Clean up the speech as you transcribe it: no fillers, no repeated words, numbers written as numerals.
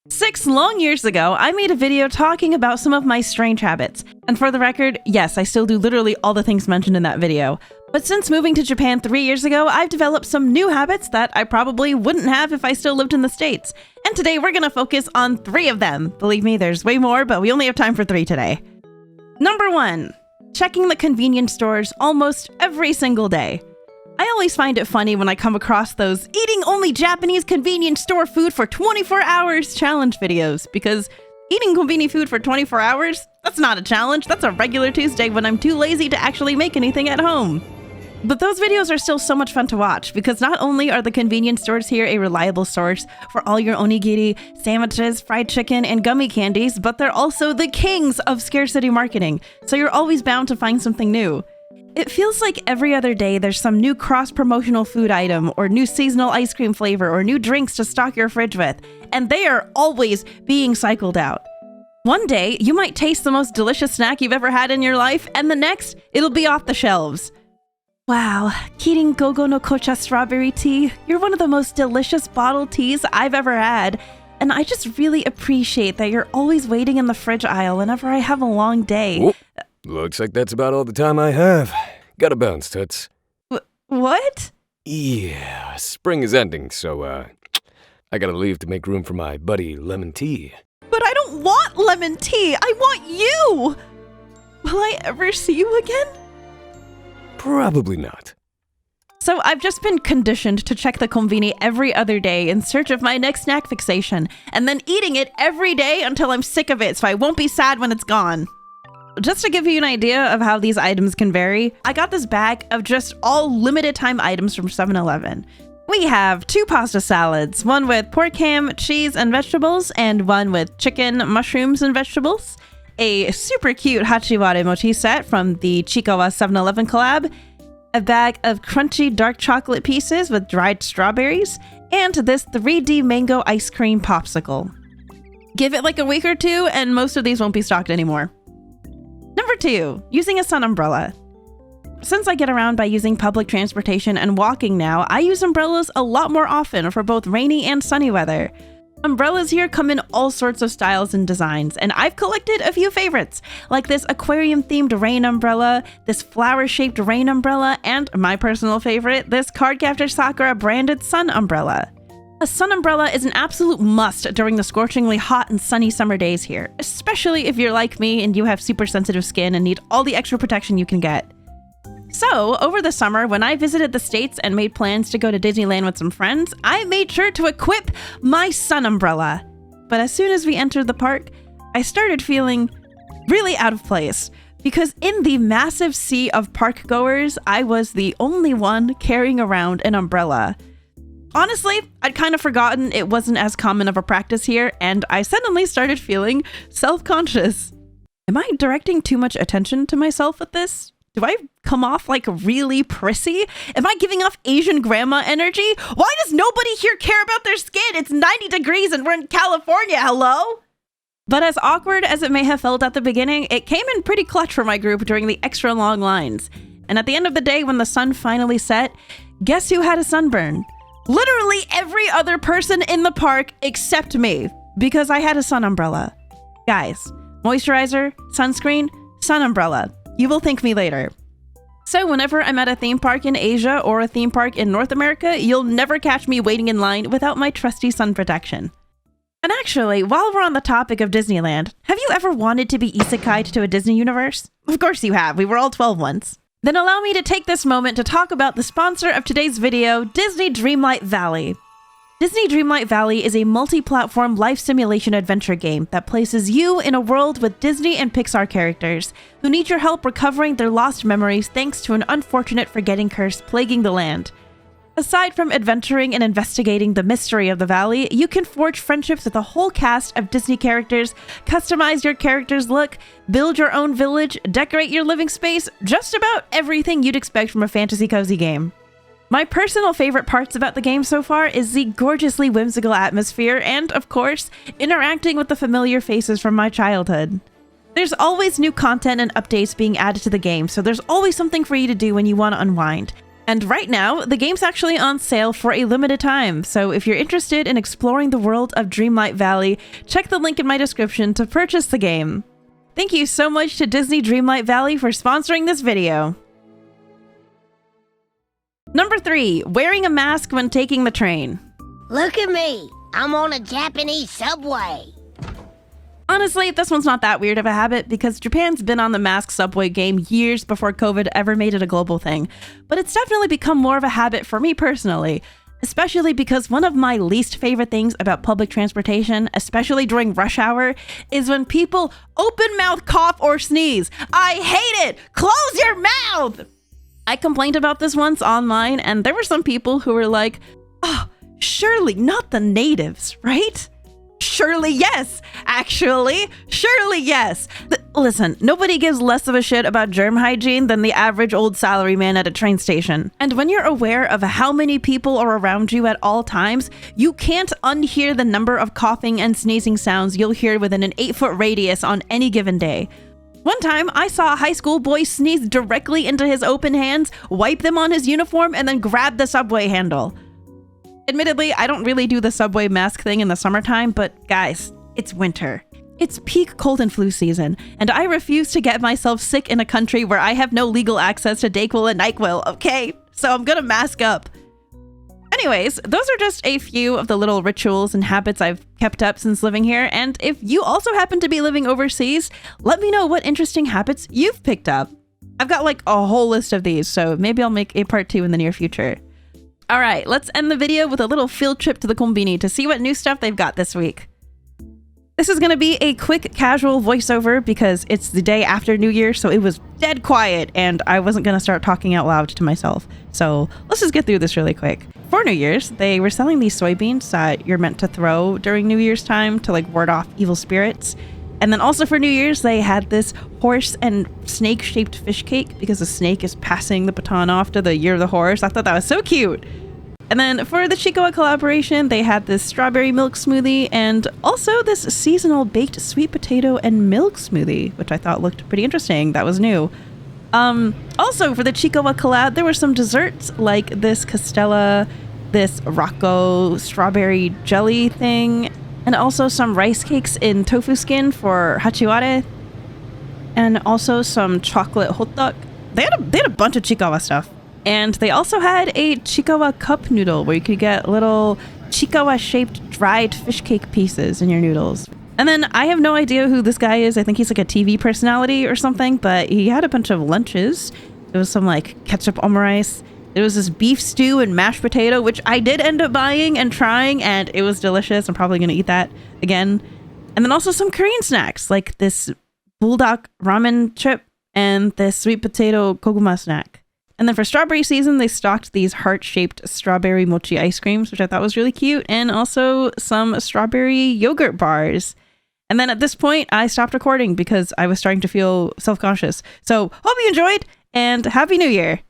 6 long years ago, I made a video talking about some of my strange habits. And for the record, yes, I still do literally all the things mentioned in that video. But since moving to Japan 3 years ago, I've developed some new habits that I probably wouldn't have if I still lived in the States. And today we're gonna focus on 3 of them. Believe me, there's way more, but we only have time for 3 today. Number 1, checking the convenience stores almost every single day. I always find it funny when I come across those eating only Japanese convenience store food for 24 hours challenge videos, because eating convenient food for 24 hours, that's not a challenge, that's a regular Tuesday when I'm too lazy to actually make anything at home. But those videos are still so much fun to watch, because not only are the convenience stores here a reliable source for all your onigiri, sandwiches, fried chicken, and gummy candies, but they're also the kings of scarcity marketing, so you're always bound to find something new. It feels like every other day there's some new cross-promotional food item, or new seasonal ice cream flavor, or new drinks to stock your fridge with, and they are always being cycled out. One day, you might taste the most delicious snack you've ever had in your life, and the next, it'll be off the shelves. Wow, Kirin Gogo no Kocha strawberry tea, you're one of the most delicious bottled teas I've ever had, and I just really appreciate that you're always waiting in the fridge aisle whenever I have a long day. Whoop. Looks like that's about all the time I have. Gotta bounce, Toots. What? Yeah, spring is ending, so, I gotta leave to make room for my buddy Lemon Tea. But I don't want lemon tea! I want you! Will I ever see you again? Probably not. So I've just been conditioned to check the konbini every other day in search of my next snack fixation, and then eating it every day until I'm sick of it so I won't be sad when it's gone. Just to give you an idea of how these items can vary, I got this bag of just all limited time items from 7-Eleven. We have 2 pasta salads, one with pork ham, cheese, and vegetables, and one with chicken, mushrooms, and vegetables. A super cute hachiware mochi set from the Chikawa 7-Eleven collab, a bag of crunchy dark chocolate pieces with dried strawberries, and this 3D mango ice cream popsicle. Give it like a week or 2 and most of these won't be stocked anymore. Number 2, using a sun umbrella. Since I get around by using public transportation and walking now, I use umbrellas a lot more often for both rainy and sunny weather. Umbrellas here come in all sorts of styles and designs, and I've collected a few favorites, like this aquarium-themed rain umbrella, this flower-shaped rain umbrella, and my personal favorite, this Cardcaptor Sakura branded sun umbrella. A sun umbrella is an absolute must during the scorchingly hot and sunny summer days here, especially if you're like me and you have super sensitive skin and need all the extra protection you can get. So, over the summer, when I visited the States and made plans to go to Disneyland with some friends, I made sure to equip my sun umbrella. But as soon as we entered the park, I started feeling really out of place, because in the massive sea of park goers, I was the only one carrying around an umbrella. Honestly, I'd kind of forgotten it wasn't as common of a practice here, and I suddenly started feeling self-conscious. Am I directing too much attention to myself with this? Do I come off like really prissy? Am I giving off Asian grandma energy? Why does nobody here care about their skin? It's 90 degrees and we're in California, hello? But as awkward as it may have felt at the beginning, it came in pretty clutch for my group during the extra long lines. And at the end of the day, when the sun finally set, guess who had a sunburn? Literally every other person in the park except me, because I had a sun umbrella. Guys, moisturizer, sunscreen, sun umbrella. You will thank me later. So whenever I'm at a theme park in Asia or a theme park in North America, you'll never catch me waiting in line without my trusty sun protection. And actually, while we're on the topic of Disneyland, have you ever wanted to be isekai'd to a Disney universe? Of course you have, we were all 12 once. Then allow me to take this moment to talk about the sponsor of today's video, Disney Dreamlight Valley. Disney Dreamlight Valley is a multi-platform life simulation adventure game that places you in a world with Disney and Pixar characters who need your help recovering their lost memories thanks to an unfortunate forgetting curse plaguing the land. Aside from adventuring and investigating the mystery of the valley, you can forge friendships with a whole cast of Disney characters, customize your character's look, build your own village, decorate your living space, just about everything you'd expect from a fantasy cozy game. My personal favorite parts about the game so far is the gorgeously whimsical atmosphere and, of course, interacting with the familiar faces from my childhood. There's always new content and updates being added to the game, so there's always something for you to do when you want to unwind. And right now, the game's actually on sale for a limited time, so if you're interested in exploring the world of Dreamlight Valley, check the link in my description to purchase the game. Thank you so much to Disney Dreamlight Valley for sponsoring this video. Number 3, wearing a mask when taking the train. Look at me. I'm on a Japanese subway. Honestly, this one's not that weird of a habit because Japan's been on the mask subway game years before COVID ever made it a global thing. But it's definitely become more of a habit for me personally, especially because one of my least favorite things about public transportation, especially during rush hour, is when people open mouth cough or sneeze. I hate it! Close your mouth! I complained about this once online and there were some people who were like, oh, surely not the natives, right? Surely yes. Actually, surely yes. Listen, nobody gives less of a shit about germ hygiene than the average old salaryman at a train station. And when you're aware of how many people are around you at all times, you can't unhear the number of coughing and sneezing sounds you'll hear within an 8-foot radius on any given day. One time, I saw a high school boy sneeze directly into his open hands, wipe them on his uniform, and then grab the subway handle. Admittedly, I don't really do the subway mask thing in the summertime, but guys, it's winter. It's peak cold and flu season, and I refuse to get myself sick in a country where I have no legal access to Dayquil and NyQuil, okay? So I'm gonna mask up. Anyways, those are just a few of the little rituals and habits I've kept up since living here, and if you also happen to be living overseas, let me know what interesting habits you've picked up. I've got like a whole list of these, so maybe I'll make a part 2 in the near future. All right, let's end the video with a little field trip to the Konbini to see what new stuff they've got this week. This is going to be a quick casual voiceover because it's the day after New Year, so it was dead quiet and I wasn't going to start talking out loud to myself. So let's just get through this really quick. For New Year's, they were selling these soybeans that you're meant to throw during New Year's time to like ward off evil spirits. And then also for New Year's, they had this horse and snake-shaped fish cake because the snake is passing the baton off to the year of the horse. I thought that was so cute. And then for the Chicoa collaboration, they had this strawberry milk smoothie and also this seasonal baked sweet potato and milk smoothie, which I thought looked pretty interesting. That was new. Also for the Chicoa collab, there were some desserts like this Castella, this Rocco strawberry jelly thing, and also some rice cakes in tofu skin for Hachiware, and also some chocolate hotteok. They had a bunch of Chiikawa stuff. And they also had a Chiikawa cup noodle where you could get little Chiikawa-shaped dried fish cake pieces in your noodles. And then I have no idea who this guy is. I think he's like a TV personality or something, but he had a bunch of lunches. There was some like ketchup omurice. There was this beef stew and mashed potato, which I did end up buying and trying, and it was delicious. I'm probably going to eat that again. And then also some Korean snacks, like this bulldog ramen chip and this sweet potato koguma snack. And then for strawberry season, they stocked these heart-shaped strawberry mochi ice creams, which I thought was really cute, and also some strawberry yogurt bars. And then at this point, I stopped recording because I was starting to feel self-conscious. So hope you enjoyed, and Happy New Year!